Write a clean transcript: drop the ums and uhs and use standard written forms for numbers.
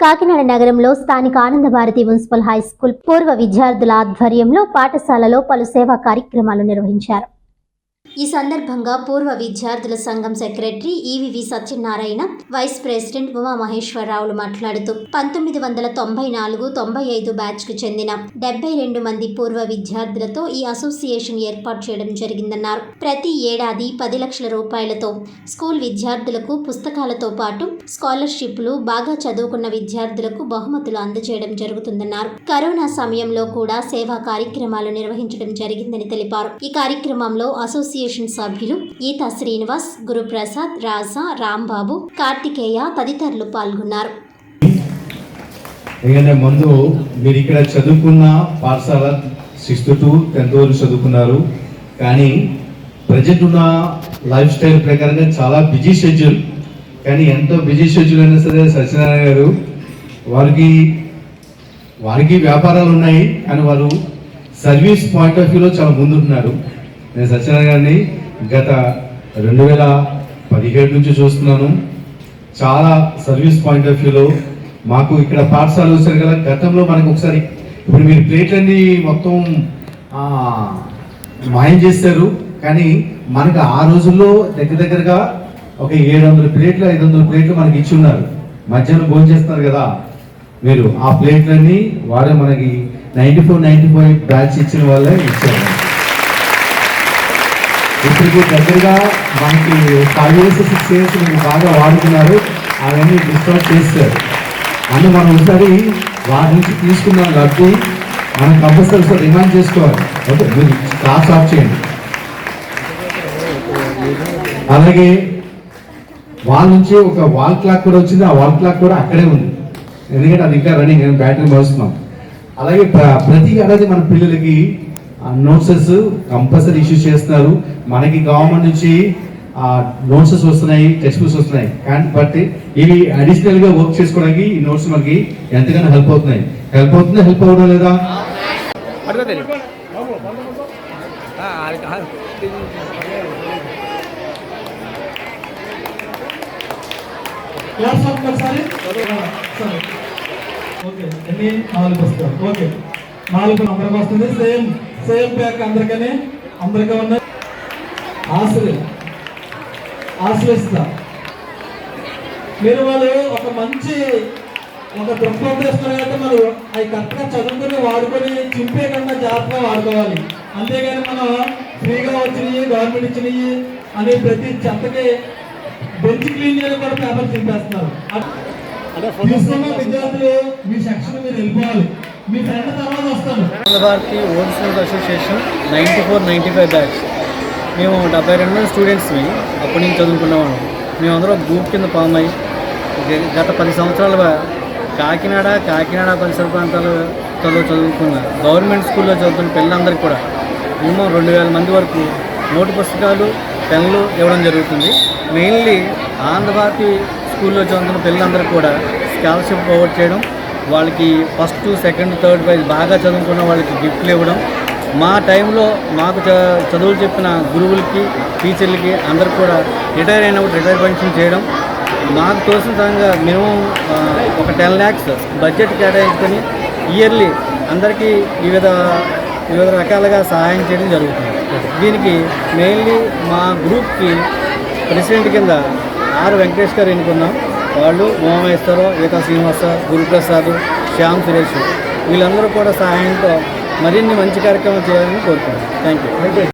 కాకినాడ నగరంలో స్థానిక Anandabharati municipal high school పూర్వ విద్యార్థుల ఆధ్వర్యంలో పాఠశాలలో పలు సేవా కార్యక్రమాలు నిర్వహించారు. ఈ సందర్భంగా పూర్వ విద్యార్థుల సంఘం secretary EVV Satyanarayana, vice president ఉమామహేశ్వరరావులు మాట్లాడుతూ 1994-95 బ్యాచ్కు చెందిన 72 మంది పూర్వ విద్యార్థులతో ఈ అసోసియేషన్ ఏర్పాటు చేయడం జరిగిందన్నారు. ప్రతి ఏడాది 10 లక్షల రూపాయలతో స్కూల్ విద్యార్థులకు పుస్తకాలతో పాటు స్కాలర్షిప్లు, బాగా చదువుకున్న విద్యార్థులకు బహుమతులు అందజేయడం జరుగుతుందన్నారు. కరోనా సమయంలో కూడా సేవా కార్యక్రమాలు నిర్వహించడం జరిగిందని తెలిపారు. ఈ కార్యక్రమంలో అసోసియేషన్ సభ్యులు ఈతా శ్రీనివాస్, గురుప్రసాద్, రాజా, రాంబాబు, కార్తికేయ తదితరులు పాల్గొన్నారు. ముందు మీరు ఇక్కడ చదువుకున్న పాఠశాల 6th to 10th వరకు చదువుకున్నారు. కానీ ప్రజెంట్ ఉన్న లైఫ్ స్టైల్ ప్రకారంగా చాలా బిజీ షెడ్యూల్. కానీ ఎంతో బిజీ షెడ్యూల్ అయినా సరే సత్యనారాయణ గారు వారికి వ్యాపారాలు ఉన్నాయి, కానీ వారు సర్వీస్ పాయింట్ ఆఫ్ వ్యూలో చాలా ముందుంటున్నారు. నేను సత్యనారాయణ గారిని గత 2017 నుంచి చూస్తున్నాను. చాలా సర్వీస్ పాయింట్ ఆఫ్ వ్యూలో మాకు ఇక్కడ పాఠశాల వచ్చారు కదా. గతంలో మనకు ఒకసారి ఇప్పుడు మీరు ప్లేట్లన్నీ మొత్తం మాయం చేస్తారు, కానీ మనకు ఆ రోజుల్లో దగ్గరగా ఒక 700 ప్లేట్లు 500 ప్లేట్లు మనకి ఇచ్చి ఉన్నారు. మధ్యాహ్నం భోజనం చేస్తున్నారు కదా మీరు, ఆ ప్లేట్లన్నీ వారే మనకి 94-95 బ్యాచ్ ఇచ్చిన వాళ్ళే ఇచ్చారు. ఇప్పటికి దగ్గరగా మనకి 5 years 6 years మీరు బాగా వాడుతున్నారు, అవన్నీ డిస్కౌంట్ చేస్తారు. అని మనం ఒకసారి వాటి నుంచి తీసుకున్న లబ్ధి మనం కంపల్సరీ రిమైండ్ చేసుకోవాలి. ఓకే, మీరు క్లాస్ ఆఫ్ చేయండి. అలాగే వాళ్ళ నుంచి ఒక వాల్ క్లాక్ కూడా వచ్చింది. ఆ వాల్ క్లాక్ కూడా అక్కడే ఉంది, ఎందుకంటే అది ఇంకా రన్నింగ్, బ్యాటరీ మోస్తున్నాం. అలాగే ప్రతి ఏడాది మన పిల్లలకి నోట్సెస్ కంపల్సరీ ఇష్యూ చేస్తున్నారు. మనకి గవర్నమెంట్ నుంచి నోట్సెస్ వస్తున్నాయి, టెక్స్ట్ బుక్స్ వస్తున్నాయి. కానీ బట్ ఇవి అడిషనల్ గా వర్క్ చేసుకోవడానికి ఈ నోట్స్ మనకి ఎంతగానో హెల్ప్ అవుతున్నాయి. హెల్ప్ అవ్వడం లేదా? నాలుగు నంబర్కి వస్తుంది. సేమ్ ప్యాక్ అందరికీ ఉన్న ఆశ్రయిస్తా. మీరు వాళ్ళు ఒక మంచి దృక్పథం చేసుకున్నట్టు మనం అవి కరెక్ట్గా చదువుకొని వాడుకొని చింపే కన్నా జాగ్రత్తగా వాడుకోవాలి. అంతేగాని మనం ఫ్రీగా వచ్చినాయి, గవర్నమెంట్ ఇచ్చినాయి అని ప్రతి చెత్తకి బెంచ్ క్లీన్ చేయడం కూడా పేపర్ చింపేస్తున్నారు. తీసుకున్న విద్యార్థులు మీ సెక్షన్ మీరు వెళ్ళిపోవాలి. మీ ఫ్రెండ్ తర్వాత వస్తాను. Anandabharati old students association 94-95 batch. మేము 72 స్టూడెంట్స్ని అప్పటి నుంచి చదువుకున్నాము. మేమందరం గ్రూప్ కింద ఫామ్ అయ్యి గత 10 సంవత్సరాలుగా కాకినాడ పరిసర ప్రాంతాల్లో చదువుకున్న గవర్నమెంట్ స్కూల్లో చదువుతున్న పిల్లలందరికీ కూడా మినిమం 2000 మంది వరకు నోటు పుస్తకాలు, పెన్నులు ఇవ్వడం జరుగుతుంది. మెయిన్లీ ఆనందభారతి స్కూల్లో చదువుతున్న పిల్లలందరికీ కూడా స్కాలర్షిప్ ప్రొవైడ్ చేయడం, వాళ్ళకి 1st, 2nd, 3rd ప్రైజ్ బాగా చదువుకున్న వాళ్ళకి గిఫ్ట్లు ఇవ్వడం, మా టైంలో మాకు చదువులు చెప్పిన గురువులకి, టీచర్లకి అందరికి కూడా రిటైర్ అయినప్పుడు రిటైర్ పెన్షన్ చేయడం, మాకు తోసిన విధంగా మినిమం ఒక 10 lakhs బడ్జెట్ కేటాయించుకొని ఇయర్లీ అందరికీ వివిధ రకాలుగా సహాయం చేయడం జరుగుతుంది. దీనికి మెయిన్లీ మా గ్రూప్కి ప్రెసిడెంట్ కింద ఆర్ వెంకటేష్ గారు ఎన్నుకున్నాం. వాళ్ళు ఉమామహేశ్వరరావు, ఈతా శ్రీనివాస, గురుప్రసాద్, శ్యామ్ సురేష్ వీళ్ళందరూ కూడా సహాయంతో మరిన్ని మంచి కార్యక్రమాలు చేయాలని కోరుకుంటున్నాం. Thank you.